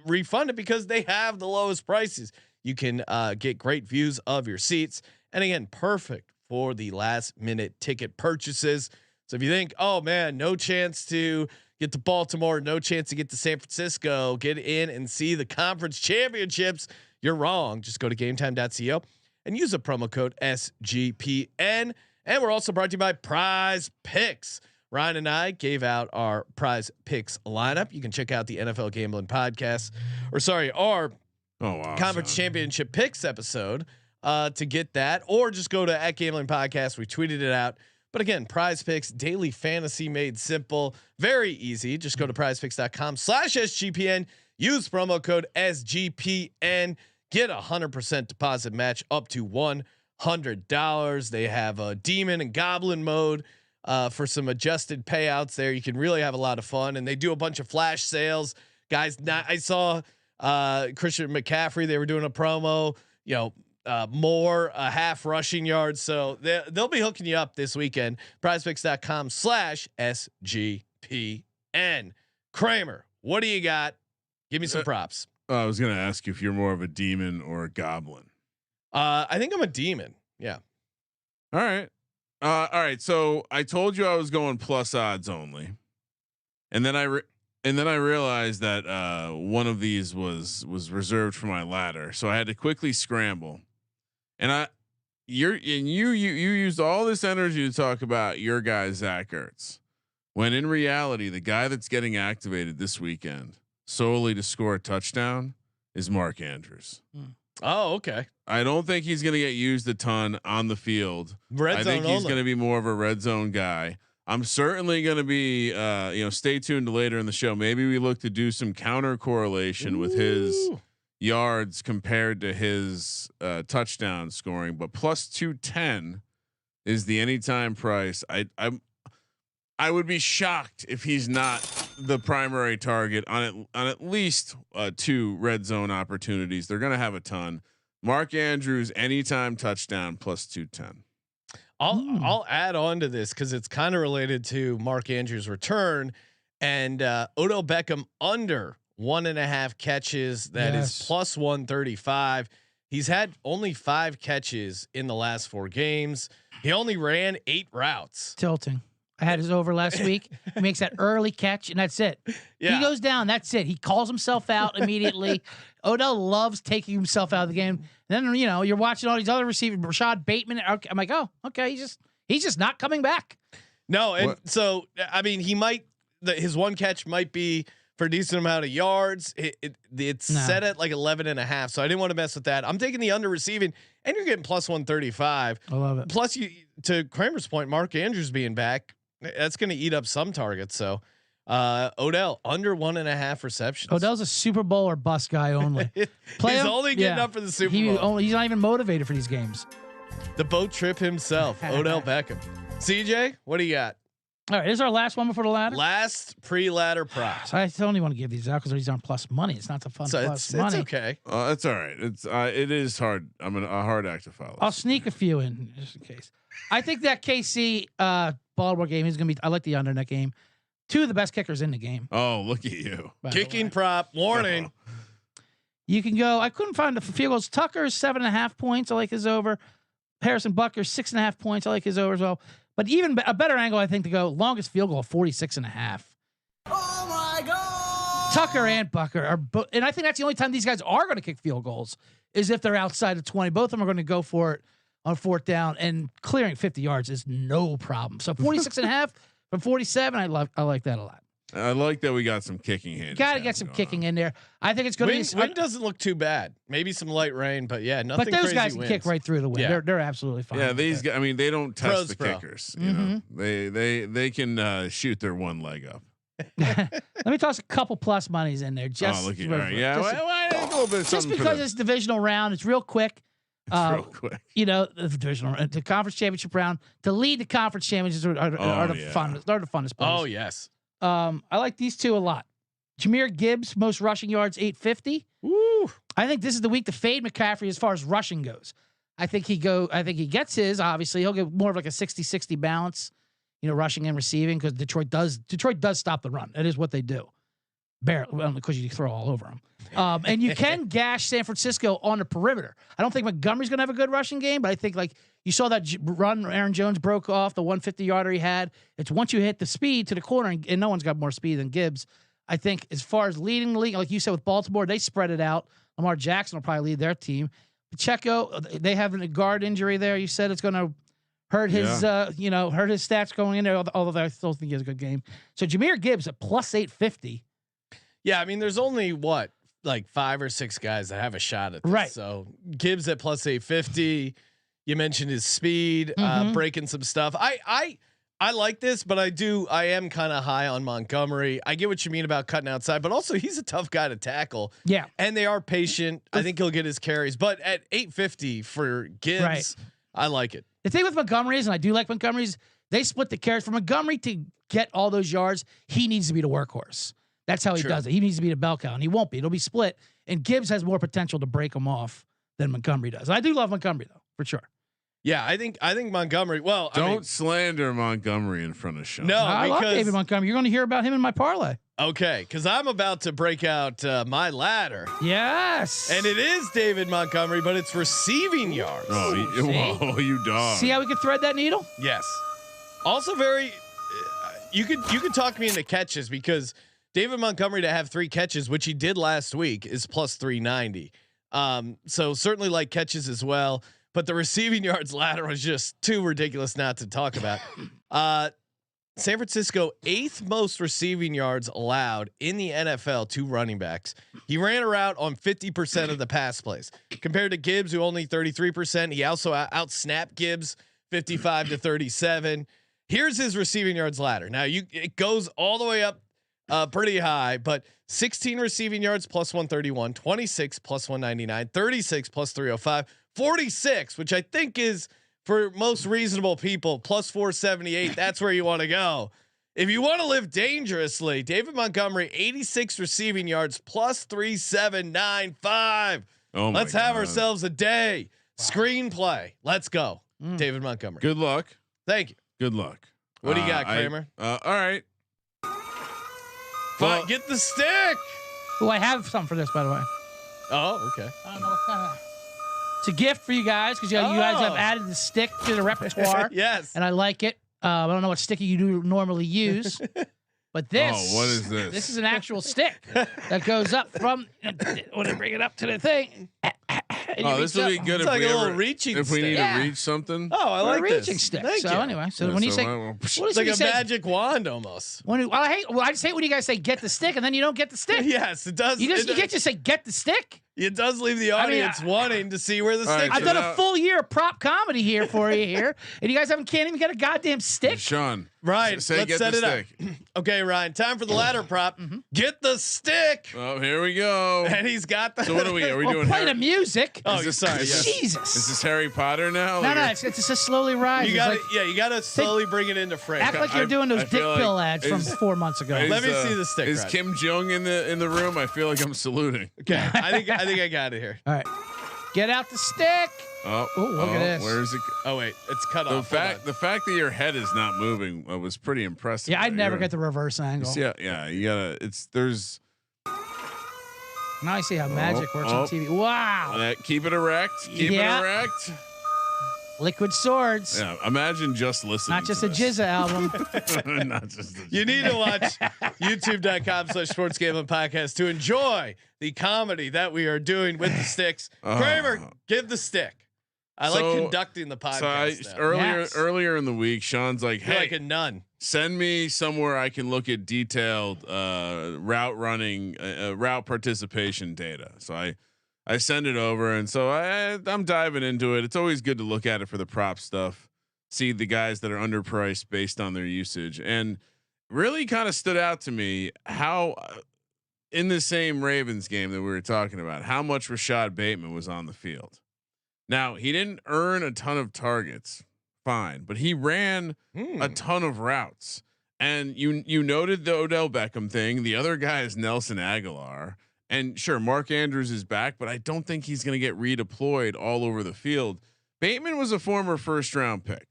refund it because they have the lowest prices. You can get great views of your seats. And again, perfect for the last minute ticket purchases. So if you think, oh man, no chance to get to Baltimore, no chance to get to San Francisco, get in and see the conference championships, you're wrong. Just go to gametime.co and use the promo code SGPN. And we're also brought to you by Prize Picks. Ryan and I gave out our Prize Picks lineup. You can check out the NFL Gambling Podcast, our conference championship picks episode to get that, or just go to @GamblingPodcast. We tweeted it out. But again, Prize Picks, daily fantasy made simple, very easy. Just go to prizepicks.com/SGPN. Use promo code SGPN. Get 100% deposit match up to $100. They have a demon and goblin mode for some adjusted payouts there. You can really have a lot of fun, and they do a bunch of flash sales, guys. I saw Christian McCaffrey. They were doing a promo. More half rushing yards. So they'll be hooking you up this weekend. prizepicks.com/SGPN. Kramer, what do you got? Give me some props. I was going to ask you if you're more of a demon or a goblin. I think I'm a demon. Yeah. All right. All right. So I told you I was going plus odds only. And then I realized that one of these was reserved for my ladder. So I had to quickly scramble. And you used all this energy to talk about your guy Zach Ertz, when in reality the guy that's getting activated this weekend solely to score a touchdown is Mark Andrews. Oh, okay. I don't think he's going to get used a ton on the field. I think he's going to be more of a red zone guy. I'm certainly going to be, stay tuned to later in the show. Maybe we look to do some counter correlation with his yards compared to his touchdown scoring, but plus 210 is the anytime price. I would be shocked if he's not the primary target on at least 2 red zone opportunities. They're going to have a ton. Mark Andrews anytime touchdown plus 210. I'll add on to this because it's kind of related to Mark Andrews' return and Odell Beckham under 1.5 catches. That is plus 135. He's had only 5 catches in the last 4 games. He only ran 8 routes. Tilting. I had his over last week. He makes that early catch, and that's it. Yeah. He goes down. That's it. He calls himself out immediately. Odell loves taking himself out of the game. And then you're watching all these other receivers, Rashad Bateman. I'm like, oh, okay, he's just not coming back. No, and so I mean, he might his one catch might be for a decent amount of yards. It's set at like 11.5, so I didn't want to mess with that. I'm taking the under receiving, and you're getting plus 135. I love it. Plus, to Kramer's point, Mark Andrews being back, that's going to eat up some targets. So Odell under 1.5 receptions. Odell's a Super Bowl or bust guy only. He's only getting up for the Super Bowl. He's not even motivated for these games. The boat trip himself, Odell Beckham. CJ, what do you got? All right, this is our last one before the ladder. Last pre-ladder props. I only want to give these out because these aren't plus money. It's not the fun plus money. It's okay. It's all right. It is hard. I'm a hard act to follow. I'll sneak a few in just in case. I think that KC Baltimore game is going to be. I like the under in that game. 2 of the best kickers in the game. Oh, look at you! Kicking prop warning. You can go. I couldn't find the field goals. Tucker's 7.5 points. I like his over. Harrison Butker 6.5 points. I like his over as well. But even a better angle, I think, to go longest field goal 46.5. Oh my God! Tucker and Butker are, and I think that's the only time these guys are going to kick field goals is if they're outside of 20. Both of them are going to go for it on 4th down, and clearing 50 yards is no problem. So 46.5 from 47, I like that a lot. I like that we got some kicking hands. Got to get some kicking in there. I think it's going to be. Wind doesn't look too bad. Maybe some light rain, but yeah, nothing. But those crazy guys can wins. kick right through the wind. Yeah. They're absolutely fine. Yeah, these guys. I mean, they don't test Pros, the kickers. You know, they can shoot their one leg up. Let me toss a couple plus monies in there. Just look at you. Right. Yeah, just because it's divisional round, it's real quick. Real quick. The divisional, the conference championship round to lead the conference championships are the funnest. They're the funnest. Oh yes. I like these 2 a lot. Jahmyr Gibbs, most rushing yards, 850. Woo. I think this is the week to fade McCaffrey as far as rushing goes. I think he gets his. Obviously, he'll get more of like a 60-60 balance. Rushing and receiving because Detroit does stop the run. That is what they do. Barely, because you throw all over them. And you can gash San Francisco on the perimeter. I don't think Montgomery's going to have a good rushing game, but I think like you saw that run Aaron Jones broke off the 150-yarder he had. It's once you hit the speed to the corner, and no one's got more speed than Gibbs. I think as far as leading the league, like you said with Baltimore, they spread it out. Lamar Jackson will probably lead their team. Pacheco, they have a guard injury there. You said it's going to hurt his, hurt his stats going in there. Although I still think he has a good game. So Jahmyr Gibbs at plus 850. Yeah, I mean, there's only like 5 or 6 guys that have a shot at this. Right. So Gibbs at plus 850. You mentioned his speed, breaking some stuff. I like this, but I am kind of high on Montgomery. I get what you mean about cutting outside, but also he's a tough guy to tackle. Yeah. And they are patient. I think he'll get his carries, but at 850 for Gibbs, I like it. The thing with Montgomery is, and I do like Montgomery's, they split the carries. For Montgomery to get all those yards, he needs to be the workhorse. That's how he does it. He needs to be the bell cow, and he won't be. It'll be split. And Gibbs has more potential to break them off than Montgomery does. I do love Montgomery though, for sure. Yeah, I think Montgomery. Well, don't slander Montgomery in front of Sean. No, I love David Montgomery. You're going to hear about him in my parlay. Okay, because I'm about to break out my ladder. Yes, and it is David Montgomery, but it's receiving yards. Oh, you dog. See how we can thread that needle? Yes. Also, very. You could talk me into catches because David Montgomery to have 3 catches, which he did last week, is plus 390. So certainly like catches as well. But the receiving yards ladder was just too ridiculous not to talk about. San Francisco 8th most receiving yards allowed in the NFL to running backs. He ran a route on 50% of the pass plays compared to Gibbs, who only 33%. He also out-snapped Gibbs 55 to 37. Here's his receiving yards ladder. Now it goes all the way up pretty high, but 16 receiving yards plus 131, 26 plus 199, 36 plus 305. 46, which I think is for most reasonable people, plus 478. That's where you want to go. If you want to live dangerously, David Montgomery, 86 receiving yards, plus 3795. Let's have ourselves a day. Wow. Screenplay. Let's go. David Montgomery. Good luck. Thank you. Good luck. What do you got, Kramer? All right. Well, get the stick. Oh, I have something for this, by the way. Oh, okay. I don't know what kind of. It's a gift for you guys because you guys have added the stick to the repertoire. Yes, and I like it. I don't know what sticky you do normally use, but this. Oh, what is this? This is an actual stick that goes up from. When I bring it up to the thing. This will be good it's if like we a little reaching. If we stick. need to reach something. Oh, I like a reaching this. stick. Thank so you. Anyway, so when you say, it's like a magic wand almost. I just hate when you guys say get the stick and then you don't get the stick. Yes, it does. You can't just say get the stick. It does leave the audience wanting to see where the stick. I've done a full year of prop comedy here for you here, and you guys can't even get a goddamn stick. Sean, right? Let's set it up. Okay, Ryan. Time for the ladder prop. Get the stick. Oh, here we go. And he's got the. So what are we? Are we doing? Play the music. Oh, sorry. Jesus. Is this Harry Potter now? No, it's just slowly rising. You got you got to slowly bring it into frame. Act like you're doing those dick pill ads from 4 months ago. Let me see the stick. Is Kim Jong in the room? I feel like I'm saluting. Okay, I think I got it here. All right, get out the stick. Oh, look at this. Where is it? Oh wait, it's cut off. The fact that your head is not moving was pretty impressive. Yeah, I'd never get the reverse angle. Yeah, you gotta. There's. Now I see how magic works on TV. Wow. Keep it erect. Keep it erect. Liquid Swords. Yeah, imagine just listening. Not just a Jizza album. Not just. You need to watch YouTube.com/Sports Gambling Podcast to enjoy the comedy that we are doing with the sticks. Kramer, give the stick. I like conducting the podcast. So earlier in the week, Sean's like, "Hey, like a nun. Send me somewhere I can look at detailed route running, route participation data." So I send it over, and so I'm diving into it. It's always good to look at it for the prop stuff, see the guys that are underpriced based on their usage, and really kind of stood out to me how in the same Ravens game that we were talking about, how much Rashad Bateman was on the field. Now, he didn't earn a ton of targets, fine, but he ran a ton of routes. And you noted the Odell Beckham thing. The other guy is Nelson Aguilar. And sure, Mark Andrews is back, but I don't think he's going to get redeployed all over the field. Bateman was a former first-round pick.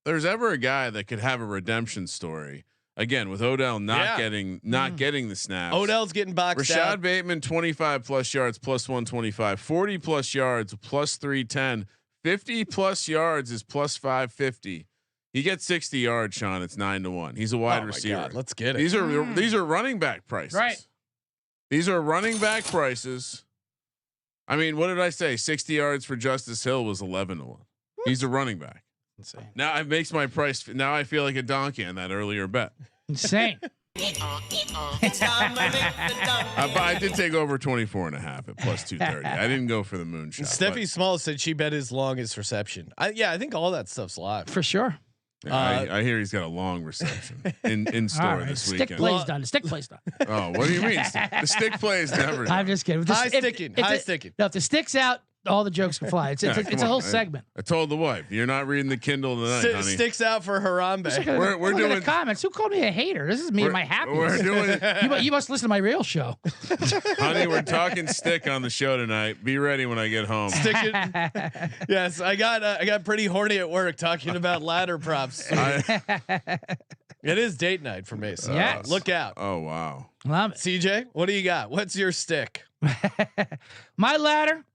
There's ever a guy that could have a redemption story. Again, with Odell not getting the snaps. Odell's getting boxed Rashad out. Bateman, 25 plus yards, plus 125, 40 plus yards, plus 310, 50 plus yards is plus 550. He gets 60 yards, Sean. It's 9-1. He's a wide receiver. God, let's get it. These are running back prices. Right. These are running back prices. I mean, what did I say? 60 yards for Justice Hill was 11-1. He's a running back. Insane. Now it makes my price. Now I feel like a donkey on that earlier bet. Insane. It's time to make the dunk. But I did take over 24.5 at plus 230. I didn't go for the moonshot. Steffi Small said she bet his longest reception. I think all that stuff's live. For sure. I hear he's got a long reception in store Right. this Stick weekend. play's done. The stick play's done. Oh, what do you mean? The stick play is never done. I'm just kidding. High sticking. No, if the stick's out, all the jokes can fly. It's Yeah, a come whole on. segment. I told the wife, you're not reading the Kindle tonight, honey. Sticks out for Harambe. We're Look at doing the comments. Who called me a hater? This is me and my We're happiness. doing, You must listen to my real show. honey. We're talking stick on the show tonight. Be ready when I get home. Sticking. Yes, I got pretty horny at work talking about ladder props. It is date night for me. So Yes. look out. Oh wow. Love it. CJ, what do you got? What's your stick? My ladder.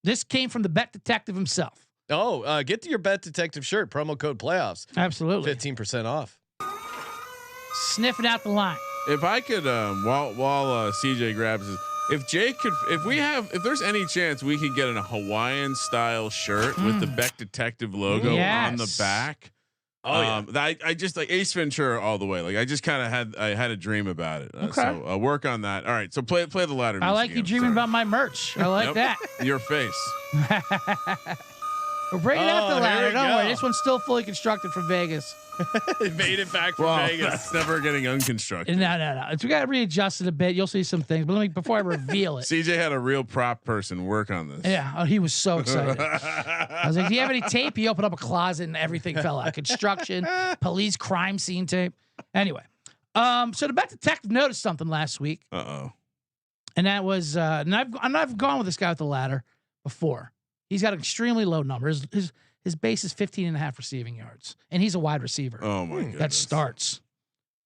This came from the bet detective himself. Oh, get to your Bet Detective shirt. Promo code playoffs. Absolutely. 15% off. Sniffing out the line. If I could, while CJ grabs his, if Jake could, if there's any chance we could get a Hawaiian style shirt with the Bet Detective logo on the Yes. back. Oh, yeah. I just like Ace Ventura all the way. Like I just kind of had a dream about it. Okay. So work on that. All right. So play the ladder. I music like you again. dreaming Sorry. about my merch. I like Yep. that. Your face. We're bringing out the Oh, here ladder. we Don't go. worry. This one's still fully constructed from Vegas. It made it back from Well, Vegas. that's never getting unconstructed. No. We got to readjust it a bit. You'll see some things. But before I reveal it. CJ had a real prop person work on this. Yeah. Oh, he was so excited. I was like, do you have any tape? He opened up a closet and everything fell out. Construction, police, crime scene tape. Anyway. So the Bet Detective noticed something last week. Uh-oh. And that was, and I've gone with this guy with the ladder before. He's got extremely low numbers. His base is 15.5 receiving yards, and he's a wide receiver. Oh my goodness. That starts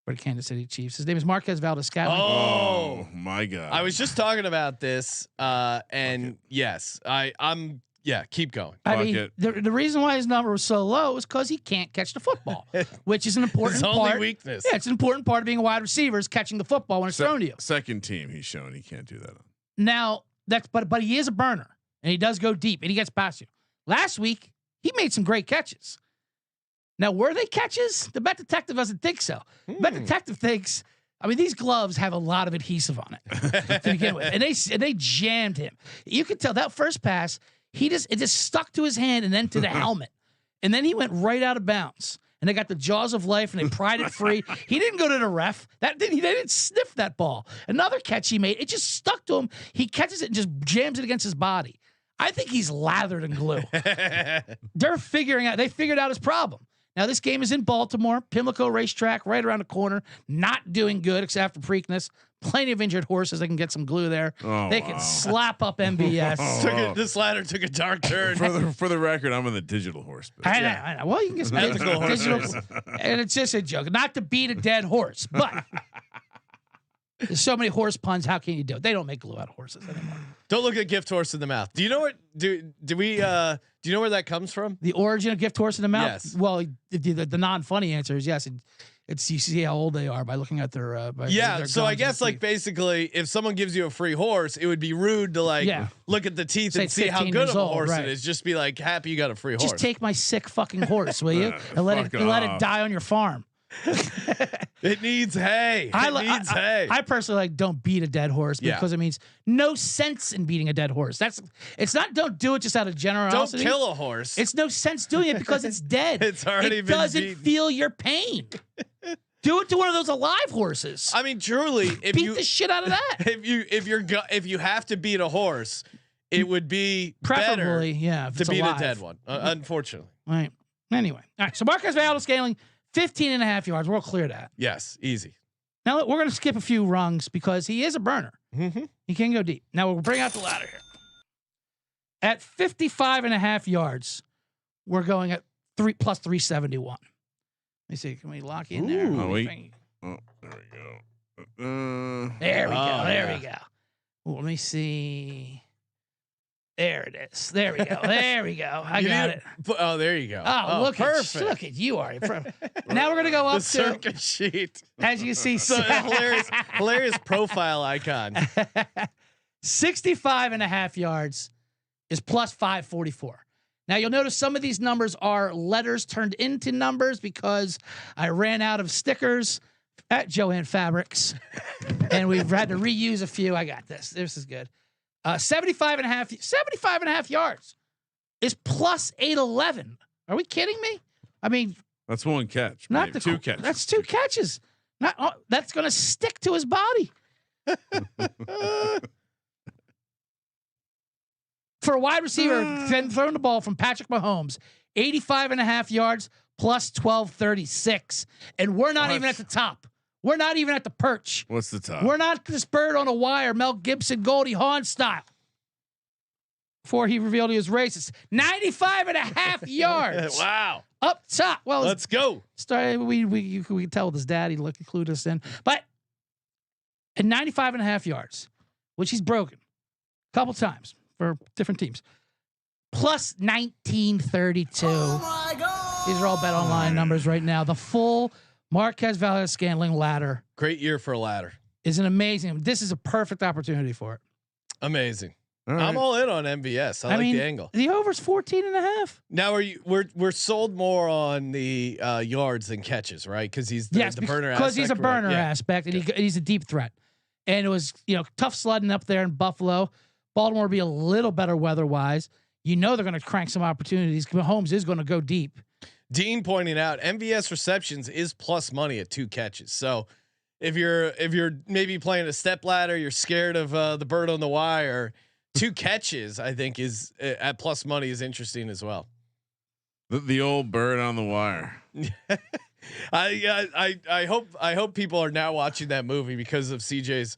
for the Kansas City Chiefs. His name is Marquez Valdez-Scantling. Oh my God. I was just talking about this, and yes, I'm. Yeah, keep going. I Fuck mean, it. the reason why his number was so low is because he can't catch the football, which is an important His only part. weakness. Yeah, it's an important part of being a wide receiver is catching the football when it's thrown to you. Second team he's shown he can't do that on. Now but he is a burner and he does go deep and he gets past you. Last week he made some great catches. Now were they catches? The Bet Detective doesn't think so. Bet Detective thinks. I mean, these gloves have a lot of adhesive on it to begin with, and they jammed him. You could tell that first pass. It just stuck to his hand and then to the helmet, and then he went right out of bounds. And they got the jaws of life and they pried it free. He didn't go to the ref. They didn't sniff that ball. Another catch he made, it just stuck to him. He catches it and just jams it against his body. I think he's lathered in glue. They figured out his problem. Now this game is in Baltimore, Pimlico Racetrack, right around the corner. Not doing good except for Preakness. Plenty of injured horses. They can get some glue there. Oh, They can wow. slap up MBS. This ladder took a dark turn. For the record, I'm in the digital horse business. I know. Well, you can get some Ethical horse digital, race. and it's just a joke. Not to beat a dead horse, but there's so many horse puns. How can you do it? They don't make glue out of horses anymore. Don't look at gift horse in the mouth. Do you know what? Do you know where that comes from? The origin of gift horse in the mouth. Yes. Well, the non-funny answer is yes. It's you see how old they are by looking at their. Yeah. So I guess like basically, if someone gives you a free horse, it would be rude to like look at the teeth Say and it's see how 15 good years of a old, horse right. it is. Just be like happy you got a free horse. Just take my sick fucking horse, will you? And let fuck it off. die on your farm. It needs hay. It needs hay. I personally like don't beat a dead horse Yeah. because it means no sense in beating a dead horse. It's not don't do it just out of Don't generosity. kill a horse. It's no sense doing it because it's dead. It's already it been doesn't beaten. feel your pain. Do it to one of those alive horses. I mean, truly, if Beat the shit out of that. if you have to beat a horse, it would be Preferably, better yeah, if to it's beat alive. a dead one. Unfortunately, Right. Anyway, all right. So Marquez Valdez-Scantling, 15.5 yards. We'll clear that. yes, easy. Now we're going to skip a few rungs because he is a burner. Mm-hmm. He can go deep. Now we'll bring out the ladder here. At 55.5 yards, we're going at plus 371. Let me see. Can we lock in there? Ooh. Oh, wait. Think- Oh, there we go. There we go. Oh, There yeah. we go. Ooh, let me see. There it is. There we go. There we go. I You got need it. Oh, there you go. Oh, look perfect. Look at you are. Now we're gonna go The up to, circuit sheet. as you see, So hilarious profile icon. 65.5 yards is plus 544. Now you'll notice some of these numbers are letters turned into numbers because I ran out of stickers at Joanne Fabrics, and we've had to reuse a few. I got this. This is good. 75 and a half yards is plus 811. Are we kidding me? I mean, That's one catch. not maybe. the Two catches. That's two catches. Not that's going to stick to his body. For a wide receiver, throwing the ball from Patrick Mahomes, 85 and a half yards plus 1236. And we're not even at the top. We're not even at the perch. What's the top? We're not this bird on a wire, Mel Gibson, Goldie Hawn style. Before he revealed he was racist. 95 and a half yards. Wow. Up top. Well, Let's go. we could tell with his dad, he included us in. But at 95 and a half yards, which he's broken a couple times for different teams, plus 1932. Oh my God. These are all bet online numbers right now. The full Marquez Valdez Scantling ladder Great year for a ladder. is an amazing. This is a perfect opportunity for it. Amazing. All I'm right. all in on MVS. I like the angle. The over's 14 and a half. Now we're sold more on the yards than catches, right? Because he's the burner because he's a aspect, burner right? Yeah. aspect, and he's a deep threat. And it was tough sledding up there in Buffalo. Baltimore will be a little better weather-wise. They're going to crank some opportunities. Mahomes is going to go deep. Dean pointing out MVS receptions is plus money at 2 catches. So if you're maybe playing a step ladder, you're scared of the bird on the wire. 2 catches, I think, is at plus money is interesting as well. The old bird on the wire. I hope people are now watching that movie because of CJ's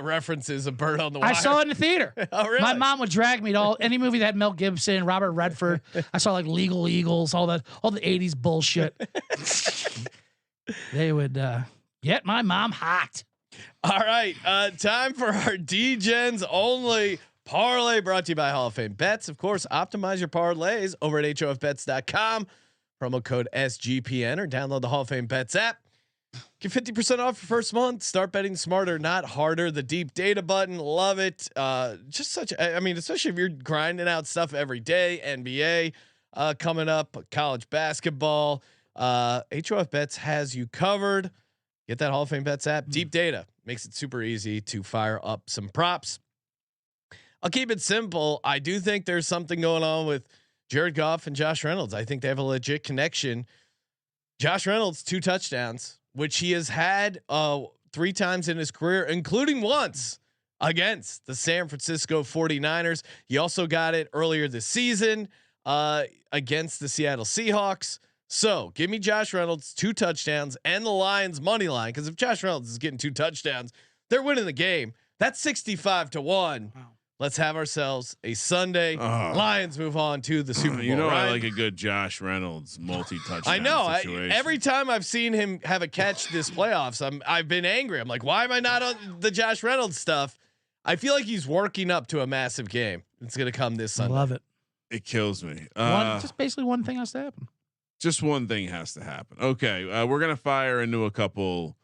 references of bird on the wire. I saw it in the theater. Oh, really? My mom would drag me to any movie that had Mel Gibson, Robert Redford. I saw like Legal Eagles, all the 80s bullshit. They would get my mom hot. All right, time for our Degens only parlay brought to you by Hall of Fame Bets. Of course, optimize your parlays over at hofbets.com. Promo code SGPN or download the Hall of Fame Bets app. Get 50% off your first month. Start betting smarter, not harder. The deep data button, love it. Especially if you're grinding out stuff every day. NBA coming up, college basketball. HOF Bets has you covered. Get that Hall of Fame Bets app. Deep data makes it super easy to fire up some props. I'll keep it simple. I do think there's something going on with Jared Goff and Josh Reynolds. I think they have a legit connection. Josh Reynolds, 2 touchdowns, which he has had 3 times in his career, including once against the San Francisco 49ers. He also got it earlier this season against the Seattle Seahawks. So give me Josh Reynolds, 2 touchdowns and the Lions money line. Because if Josh Reynolds is getting 2 touchdowns, they're winning the game. That's 65-1. Wow. Let's have ourselves a Sunday. Lions move on to the Super Bowl. Right? I like a good Josh Reynolds multi-touchdown. I know. Situation. Every time I've seen him have a catch this playoffs, I've been angry. I'm like, why am I not on the Josh Reynolds stuff? I feel like he's working up to a massive game. It's going to come this Sunday. Love it. It kills me. Just basically one thing has to happen. Just one thing has to happen. Okay, we're gonna fire into a couple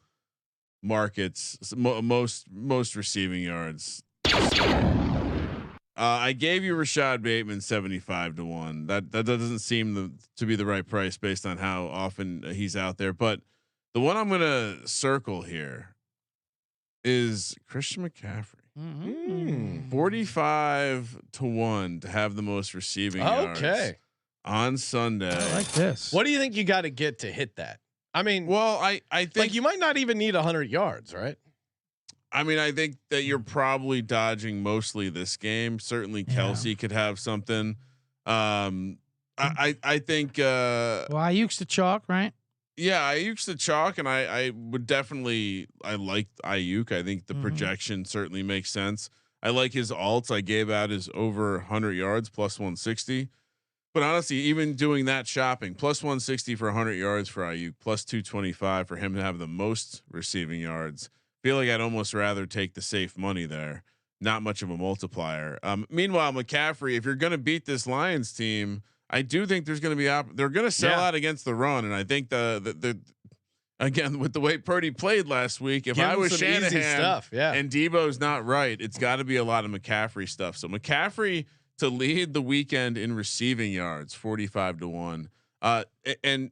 markets. Most receiving yards. I gave you Rashad Bateman 75-1. That doesn't seem to be the right price based on how often he's out there. But the one I'm gonna circle here is Christian McCaffrey. 45-1 to have the most receiving yards. Okay. On Sunday. I like this. What do you think you got to get to hit that? I mean, Well, I think like you might not even need 100 yards, right? I mean, I think that you're probably dodging mostly this game. Certainly Kelsey could have something. I think Well, Ayuk's the chalk, right? yeah, Ayuk's the chalk, and I would definitely like Ayuk. I think the projection certainly makes sense. I like his alts. I gave out his over 100 yards plus 160. But honestly, even doing that shopping, plus 160 for 100 yards for Ayuk, plus 225 for him to have the most receiving yards. Feel like I'd almost rather take the safe money there. Not much of a multiplier. Meanwhile, McCaffrey, if you're going to beat this Lions team, I do think there's going to be they're going to sell out against the run, and I think the again with the way Purdy played last week, if I was Shanahan and Debo's not right, it's got to be a lot of McCaffrey stuff. So McCaffrey to lead the weekend in receiving yards, 45-1. And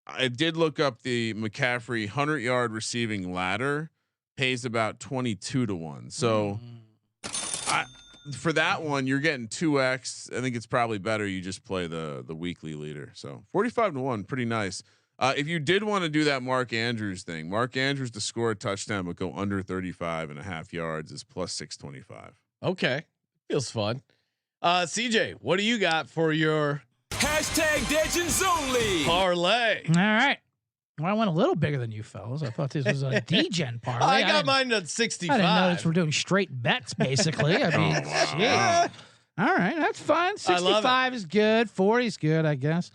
I did look up the McCaffrey 100-yard receiving ladder, pays about 22 to 1. So for that one, you're getting 2x. I think it's probably better you just play the weekly leader. So 45 to 1, pretty nice. If you did want to do that Mark Andrews thing, Mark Andrews to score a touchdown but go under 35.5 yards is plus 625. Okay, feels fun. CJ, what do you got for your Degens only. parlay? All right. Well, I went a little bigger than you fellas. I thought this was a Degen parlay. I got mine at 65. I didn't notice we're doing straight bets, basically. I mean, jeez. All right, that's fine. 65 is good. 40 is good, I guess.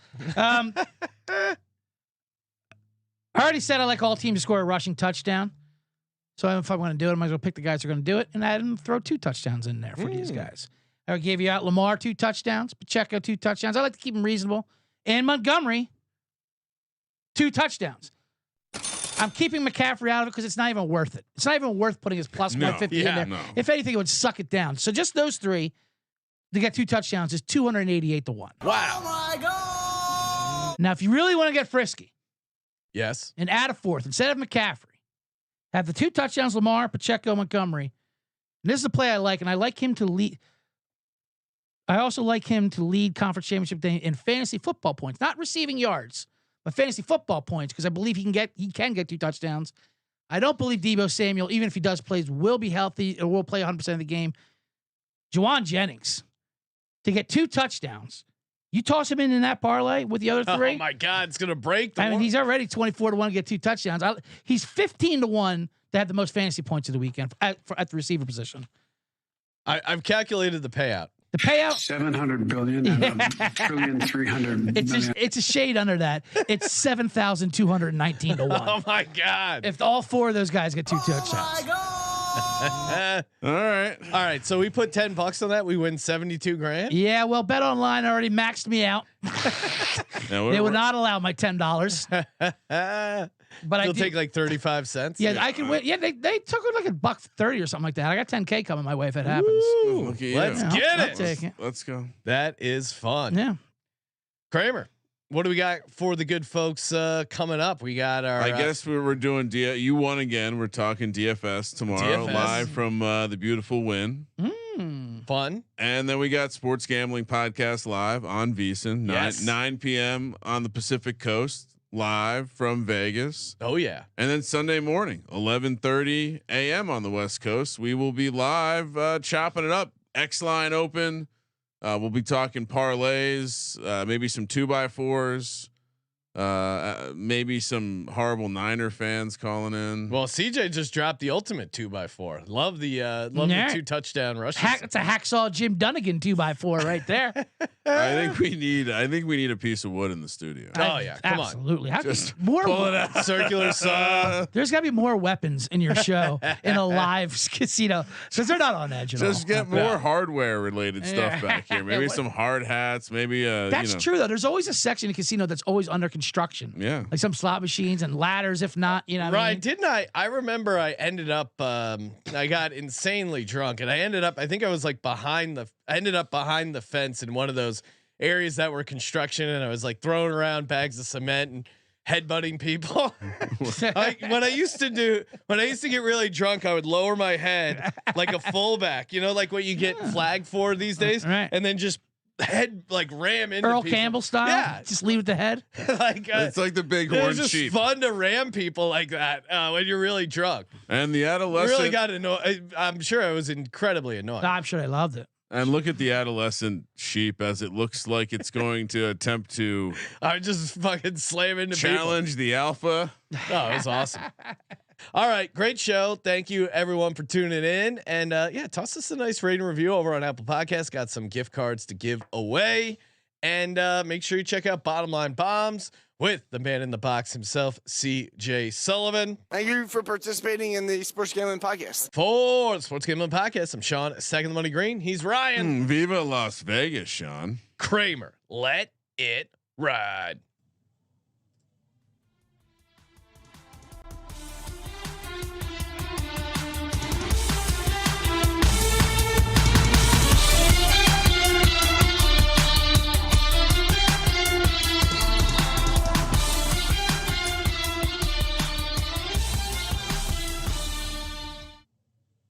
I already said I like all teams to score a rushing touchdown. So if I want to do it, I might as well pick the guys who are going to do it and add and throw 2 touchdowns in there for these guys. I gave you out Lamar 2 touchdowns, Pacheco 2 touchdowns. I like to keep them reasonable. And Montgomery 2 touchdowns. I'm keeping McCaffrey out of it because it's not even worth it. It's not even worth putting his plus 150 in there. No. If anything, it would suck it down. So just those 3 to get 2 touchdowns is 288 to 1. Wow. Oh my God. Now, if you really want to get frisky Yes. and add a 4th instead of McCaffrey, have the 2 touchdowns, Lamar, Pacheco, Montgomery. And this is a play I like, and I like him to lead. I also like him to lead conference championship day in fantasy football points, not receiving yards, but fantasy football points, because I believe he can get 2 touchdowns. I don't believe Deebo Samuel, even if he does plays, will be healthy or will play 100% of the game. Juwan Jennings to get 2 touchdowns. You toss him in that parlay with the other 3. Oh my God, it's gonna break. The I mean, he's already 24 to 1 to get 2 touchdowns. He's 15 to 1 to have the most fantasy points of the weekend at the receiver position. I've calculated the payout. The payout 700 billion and a trillion 300 million. it's a shade under that. It's 7,219 to 1. Oh my God. If all 4 of those guys get 2 touchdowns. All right. So we put $10 on that. We win 72 grand. Yeah, well, Bet Online already maxed me out. Now, They would not allow my $10. But You'll I did, take like 35 cents. yeah, I can win. Yeah, they took it like $1.30 or something like that. I got 10K coming my way if it happens. Ooh, Look at you. let's Yeah, get I'll it. take it. Let's go. That is fun. Yeah. Kramer, what do we got for the good folks coming up? We got our. I guess we're doing you won again. We're talking DFS tomorrow, DFS. live from the beautiful Wynn. fun. And then we got Sports Gambling Podcast live on VSiN, 9 p.m. on the Pacific Coast, live from Vegas. Oh yeah. And then Sunday morning, 11:30 a.m. on the West Coast, we will be live chopping it up. X Line Open. We'll be talking parlays, maybe some 2x4s, maybe some horrible Niner fans calling in. Well, CJ just dropped the ultimate 2x4. Love the Yeah. 2 touchdown rushes. It's a hacksaw Jim Dunnigan 2x4 right there. I think we need a piece of wood in the studio. Oh yeah, come on. Absolutely. How Just more pull it out. Circular saw. There's got to be more weapons in your show in a live casino because they're not on edge at Just all. get more hardware related stuff back here. Maybe What- some hard hats. Maybe That's true though. There's always a section in casino that's always under construction. Yeah. Like some slot machines and ladders, if not, you know. What I Right, mean? didn't I? I remember I ended up. I got insanely drunk, and I ended up. I think I was like I ended up behind the fence in one of those areas that were construction, and I was like throwing around bags of cement and headbutting people. What I used to get really drunk, I would lower my head like a fullback, like what you get flagged for these days, Right. and then just head like ram into Earl people. Campbell style. Yeah. Just leave with the head. Like It's like the big it horn was just sheep. fun to ram people like that when you're really drunk. And the I adolescent. really got annoyed. I'm sure I was incredibly annoyed. I'm sure they loved it. And look at the adolescent sheep as it looks like it's going to attempt to I was just fucking slamming into challenge the alpha. people. Oh, it was awesome. All right, great show. Thank you everyone for tuning in, and toss us a nice rating review over on Apple Podcasts. Got some gift cards to give away, and make sure you check out Bottom Line Bombs with the man in the box himself, CJ Sullivan. Thank you for participating in the Sports Gambling Podcast. For the Sports Gambling Podcast, I'm Sean, second the money green. He's Ryan. Viva Las Vegas, Sean. Kramer. Let it ride.